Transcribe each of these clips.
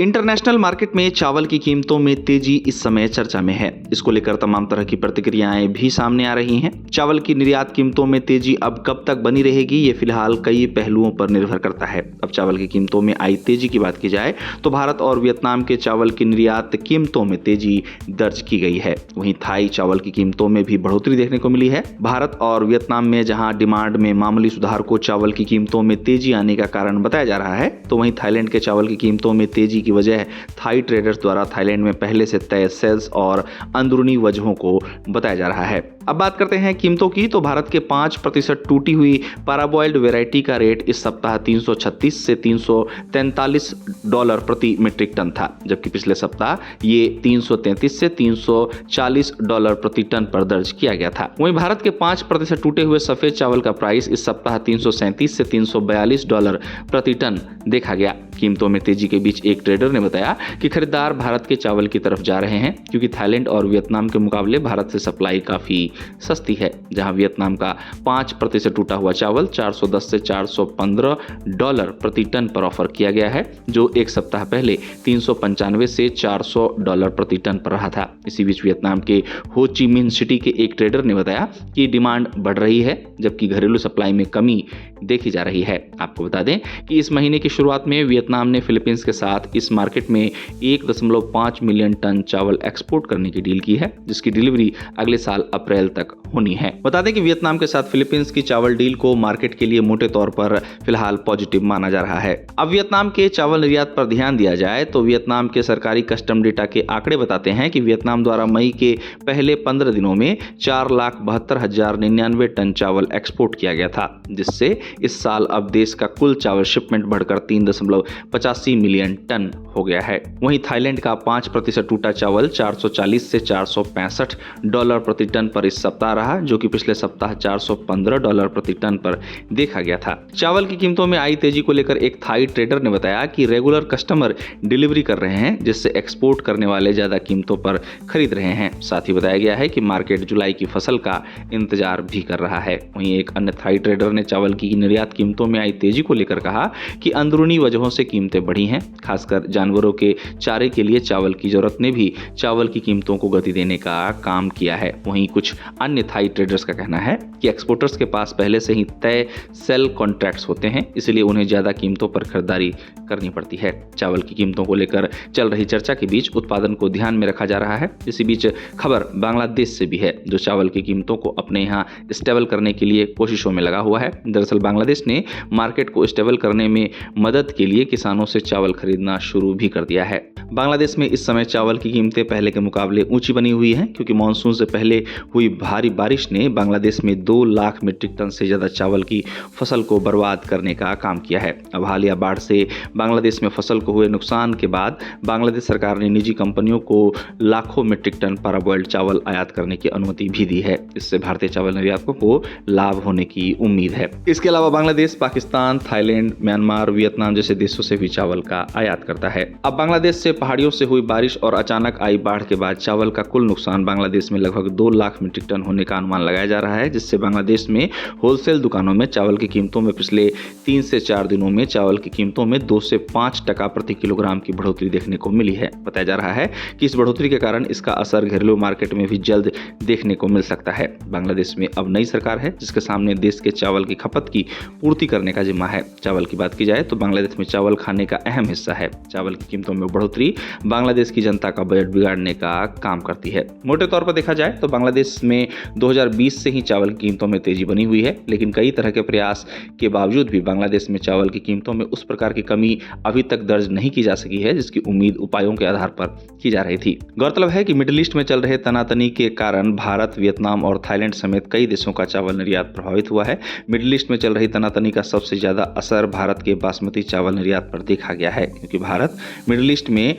International market में चावल की कीमतों में तेजी इस समय चर्चा में है। इसको लेकर तमाम तरह की प्रतिक्रियाएं भी सामने आ रही हैं। चावल की निर्यात कीमतों में तेजी अब कब तक बनी रहेगी, ये फिलहाल कई पहलुओं पर निर्भर करता है। अब चावल की कीमतों में आई तेजी की बात की जाए तो भारत और वियतनाम के चावल की निर्यात कीमतों में तेजी दर्ज की गई है। वहीं थाई चावल की कीमतों में भी बढ़ोतरी देखने को मिली है। भारत और वियतनाम में जहां डिमांड में मामूली सुधार को चावल की कीमतों में तेजी आने का कारण बताया जा रहा है, तो वहीं थाईलैंड के चावल की कीमतों में तेजी की वजह थाई ट्रेडर्स द्वारा थाईलैंड में पहले से तय सेल्स और अंदरूनी वजहों को बताया जा रहा है। अब बात करते हैं कीमतों की, तो भारत के 5% टूटी हुई पैराबॉइल्ड वैरायटी का रेट इस सप्ताह 336 से $343 प्रति मीट्रिक टन था, जबकि पिछले सप्ताह ये 333 से $340 प्रति टन पर दर्ज किया गया था। वहीं भारत के 5% टूटे हुए सफेद चावल का प्राइस इस सप्ताह $337 से $342 प्रति टन देखा गया। कीमतों में तेजी के बीच एक ट्रेडर ने बताया कि खरीदार भारत के चावल की तरफ जा रहे हैं, क्योंकि थाईलैंड और वियतनाम के मुकाबले भारत से सप्लाई काफी सस्ती है। जहां वियतनाम का 5% टूटा हुआ चावल $410 से $415 प्रति टन पर ऑफर किया गया है, जो एक सप्ताह पहले $395 से $400 प्रति टन पर रहा था। इसी बीच वियतनाम के हो ची मिन सिटी के एक ट्रेडर ने बताया कि डिमांड बढ़ रही है, जबकि घरेलू सप्लाई में कमी देखी जा रही है। आपको बता दें कि इस महीने की शुरुआत में वियतनाम ने फिलीपींस के साथ इस मार्केट में 1.5 मिलियन टन चावल एक्सपोर्ट करने की डील की है, जिसकी डिलीवरी अगले साल अप्रैल तक होनी है। बता दें कि वियतनाम के साथ फिलीपींस की चावल डील को मार्केट के लिए मोटे तौर पर फिलहाल पॉजिटिव माना जा रहा है। अब वियतनाम के चावल निर्यात पर ध्यान दिया जाए तो वियतनाम के सरकारी कस्टम डेटा के आंकड़े बताते हैं कि वियतनाम द्वारा मई के पहले 15 दिनों में 4,72,099 टन चावल एक्सपोर्ट किया गया था, जिससे इस साल अब देश का कुल चावल शिपमेंट बढ़कर 3.85 मिलियन टन हो गया है। वहीं थाईलैंड का 5% टूटा चावल $440 से $465 प्रति टन पर इस सप्ताह रहा, जो कि पिछले सप्ताह $415 प्रति टन पर देखा गया था। चावल की कीमतों में आई तेजी को लेकर एक थाई ट्रेडर ने बताया कि रेगुलर कस्टमर डिलीवरी कर रहे हैं, जिससे एक्सपोर्ट करने वाले ज्यादा कीमतों पर खरीद रहे हैं। साथ ही बताया गया है कि मार्केट जुलाई की फसल का इंतजार भी कर रहा है। वहीं एक अन्य थाई ट्रेडर ने चावल की निर्यात कीमतों में आई तेजी को लेकर कहा कि अंदरूनी वजहों से कीमतें बढ़ी हैं। खासकर जानवरों के चारे के लिए चावल की जरूरत ने भी चावल की कीमतों को गति देने का काम किया है। वहीं कुछ अन्य थाई ट्रेडर्स का कहना है कि एक्सपोर्टर्स के पास पहले से ही तय सेल कॉन्ट्रैक्ट्स होते हैं, इसलिए उन्हें ज्यादा कीमतों पर खरीदारी करनी पड़ती है। चावल की कीमतों को लेकर चल रही चर्चा के बीच उत्पादन को ध्यान में रखा जा रहा है। इसी बीच खबर बांग्लादेश से भी है, जो चावल की कीमतों को अपने यहाँ स्टेबल करने के लिए कोशिशों में लगा हुआ है। दरअसल बांग्लादेश ने मार्केट को स्टेबल करने में मदद के लिए किसानों से चावल खरीदना शुरू भी कर दिया है। बांग्लादेश में इस समय चावल की कीमतें पहले के मुकाबले ऊंची बनी हुई हैं, क्योंकि मानसून से पहले हुई भारी बारिश ने बांग्लादेश में 2 लाख मीट्रिक टन से ज्यादा चावल की फसल को बर्बाद करने का काम किया है। अब हालिया बाढ़ से बांग्लादेश में फसल को हुए नुकसान के बाद बांग्लादेश सरकार ने निजी कंपनियों को लाखों मीट्रिक टन पैराबॉइल्ड चावल आयात करने की अनुमति भी दी है। इससे भारतीय चावल निर्यातकों को लाभ होने की उम्मीद है। इसके अलावा Bangladesh Pakistan, Thailand, Myanmar, Vietnam जैसे देशों से भी चावल का आयात करता है। अब बांग्लादेश से पहाड़ियों से हुई बारिश और अचानक आई बाढ़ के बाद चावल का कुल नुकसान बांग्लादेश में लगभग 2 लाख मीट्रिक टन होने का अनुमान लगाया जा रहा है, जिससे बांग्लादेश में होलसेल दुकानों में चावल की कीमतों में पिछले 3 से 4 दिनों में चावल की कीमतों में 2 से 5% प्रति किलोग्राम की बढ़ोतरी देखने को मिली है। बताया जा रहा है कि इस बढ़ोतरी के कारण इसका असर घरेलू मार्केट में भी जल्द देखने को मिल सकता है। बांग्लादेश में अब नई सरकार है, जिसके सामने देश के चावल की खपत की पूर्ति करने का जिम्मा है। चावल की बात की जाए तो बांग्लादेश में चावल खाने का अहम हिस्सा है। चावल की कीमतों में बढ़ोतरी बांग्लादेश की जनता का बजट बिगाड़ने का काम करती है। मोटे तौर पर देखा जाए तो बांग्लादेश में 2020 से ही चावल की कीमतों में तेजी बनी हुई है, लेकिन कई तरह के प्रयास के बावजूद भी बांग्लादेश में चावल की कीमतों में उस प्रकार की कमी अभी तक दर्ज नहीं की जा सकी है, जिसकी उम्मीद उपायों के आधार पर की जा रही थी। गौरतलब है कि मिडिल ईस्ट में चल रहे तनातनी के कारण भारत, वियतनाम और थाईलैंड समेत कई देशों का चावल निर्यात प्रभावित हुआ है। मिडिल ईस्ट में चल रही तनातनी का सबसे ज्यादा असर भारत के बासमती चावल निर्यात पर देखा गया है, क्योंकि भारत मिडिल ईस्ट में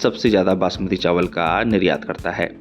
सबसे ज्यादा बासमती चावल का निर्यात करता है।